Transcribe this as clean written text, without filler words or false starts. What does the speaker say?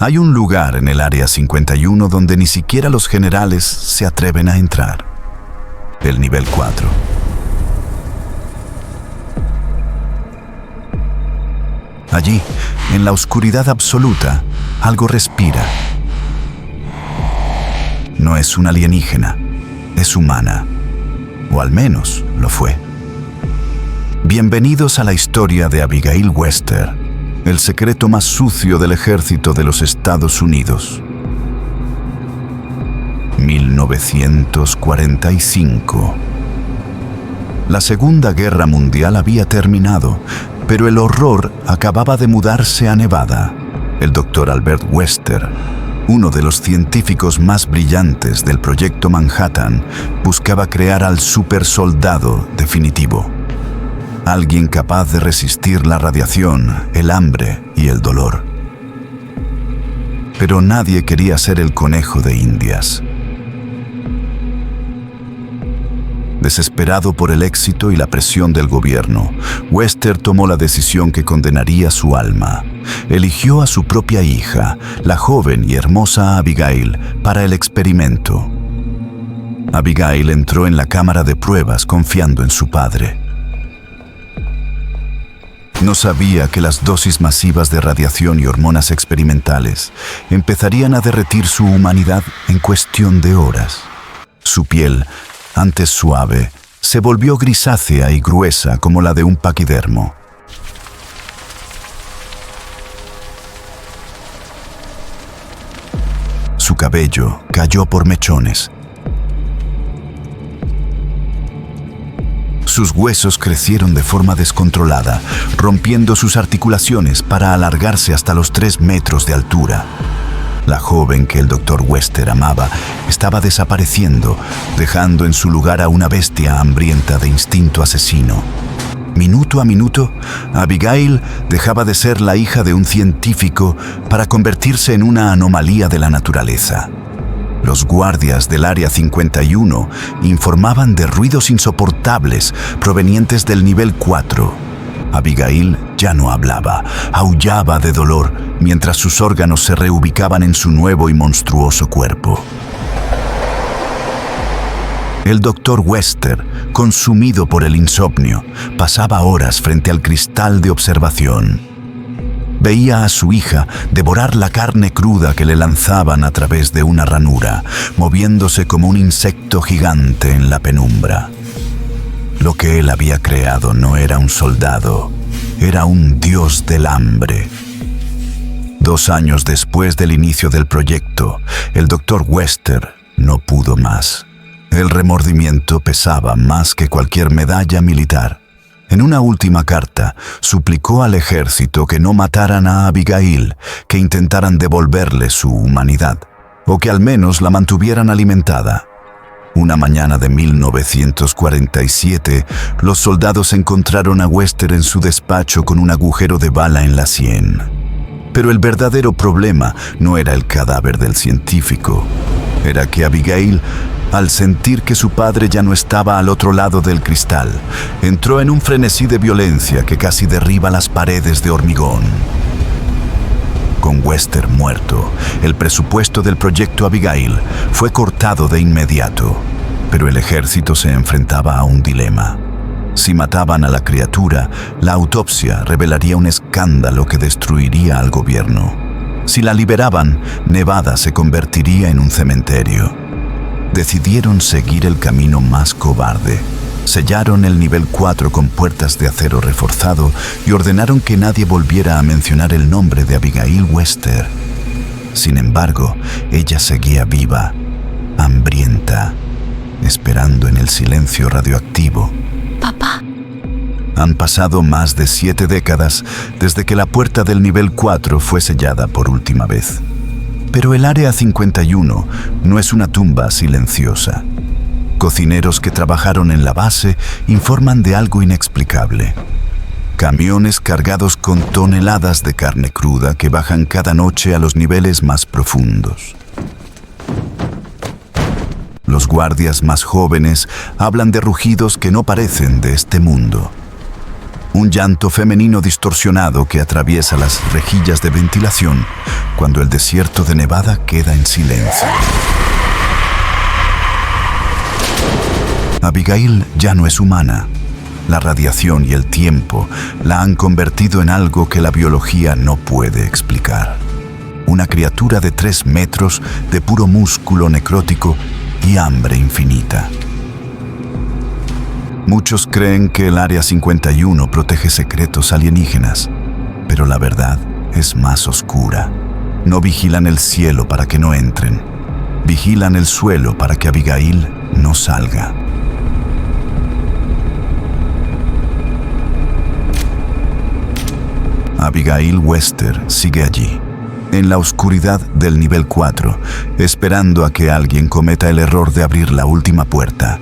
Hay un lugar en el Área 51 donde ni siquiera los generales se atreven a entrar. El nivel 4. Allí, en la oscuridad absoluta, algo respira. No es una alienígena, es humana. O al menos lo fue. Bienvenidos a la historia de Abigail Wester, el secreto más sucio del ejército de los Estados Unidos. 1945. La Segunda Guerra Mundial había terminado, pero el horror acababa de mudarse a Nevada. El Dr. Albert Wester, uno de los científicos más brillantes del Proyecto Manhattan, buscaba crear al supersoldado definitivo. Alguien capaz de resistir la radiación, el hambre y el dolor. Pero nadie quería ser el conejo de Indias. Desesperado por el éxito y la presión del gobierno, Wester tomó la decisión que condenaría su alma. Eligió a su propia hija, la joven y hermosa Abigail, para el experimento. Abigail entró en la cámara de pruebas confiando en su padre. No sabía que las dosis masivas de radiación y hormonas experimentales empezarían a derretir su humanidad en cuestión de horas. Su piel, antes suave, se volvió grisácea y gruesa como la de un paquidermo. Su cabello cayó por mechones. Sus huesos crecieron de forma descontrolada, rompiendo sus articulaciones para alargarse hasta los 3 metros de altura. La joven que el Dr. Wester amaba estaba desapareciendo, dejando en su lugar a una bestia hambrienta de instinto asesino. Minuto a minuto, Abigail dejaba de ser la hija de un científico para convertirse en una anomalía de la naturaleza. Los guardias del Área 51 informaban de ruidos insoportables provenientes del nivel 4. Abigail ya no hablaba, aullaba de dolor mientras sus órganos se reubicaban en su nuevo y monstruoso cuerpo. El Dr. Wester, consumido por el insomnio, pasaba horas frente al cristal de observación. Veía a su hija devorar la carne cruda que le lanzaban a través de una ranura, moviéndose como un insecto gigante en la penumbra. Lo que él había creado no era un soldado, era un dios del hambre. 2 años después del inicio del proyecto, el Dr. Wester no pudo más. El remordimiento pesaba más que cualquier medalla militar. En una última carta, suplicó al ejército que no mataran a Abigail, que intentaran devolverle su humanidad, o que al menos la mantuvieran alimentada. Una mañana de 1947, los soldados encontraron a Wester en su despacho con un agujero de bala en la sien. Pero el verdadero problema no era el cadáver del científico. Era que Abigail, al sentir que su padre ya no estaba al otro lado del cristal, entró en un frenesí de violencia que casi derriba las paredes de hormigón. Con Wester muerto, el presupuesto del proyecto Abigail fue cortado de inmediato, pero el ejército se enfrentaba a un dilema. Si mataban a la criatura, la autopsia revelaría un escándalo que destruiría al gobierno. Si la liberaban, Nevada se convertiría en un cementerio. Decidieron seguir el camino más cobarde. Sellaron el nivel 4 con puertas de acero reforzado y ordenaron que nadie volviera a mencionar el nombre de Abigail Wester. Sin embargo, ella seguía viva, hambrienta, esperando en el silencio radioactivo. Papá. Han pasado más de 7 décadas desde que la puerta del nivel 4 fue sellada por última vez. Pero el Área 51 no es una tumba silenciosa. Cocineros que trabajaron en la base informan de algo inexplicable. Camiones cargados con toneladas de carne cruda que bajan cada noche a los niveles más profundos. Los guardias más jóvenes hablan de rugidos que no parecen de este mundo. Un llanto femenino distorsionado que atraviesa las rejillas de ventilación cuando el desierto de Nevada queda en silencio. Abigail ya no es humana. La radiación y el tiempo la han convertido en algo que la biología no puede explicar. Una criatura de 3 metros de puro músculo necrótico y hambre infinita. Muchos creen que el Área 51 protege secretos alienígenas, pero la verdad es más oscura. No vigilan el cielo para que no entren, vigilan el suelo para que Abigail no salga. Abigail Wester sigue allí, en la oscuridad del nivel 4, esperando a que alguien cometa el error de abrir la última puerta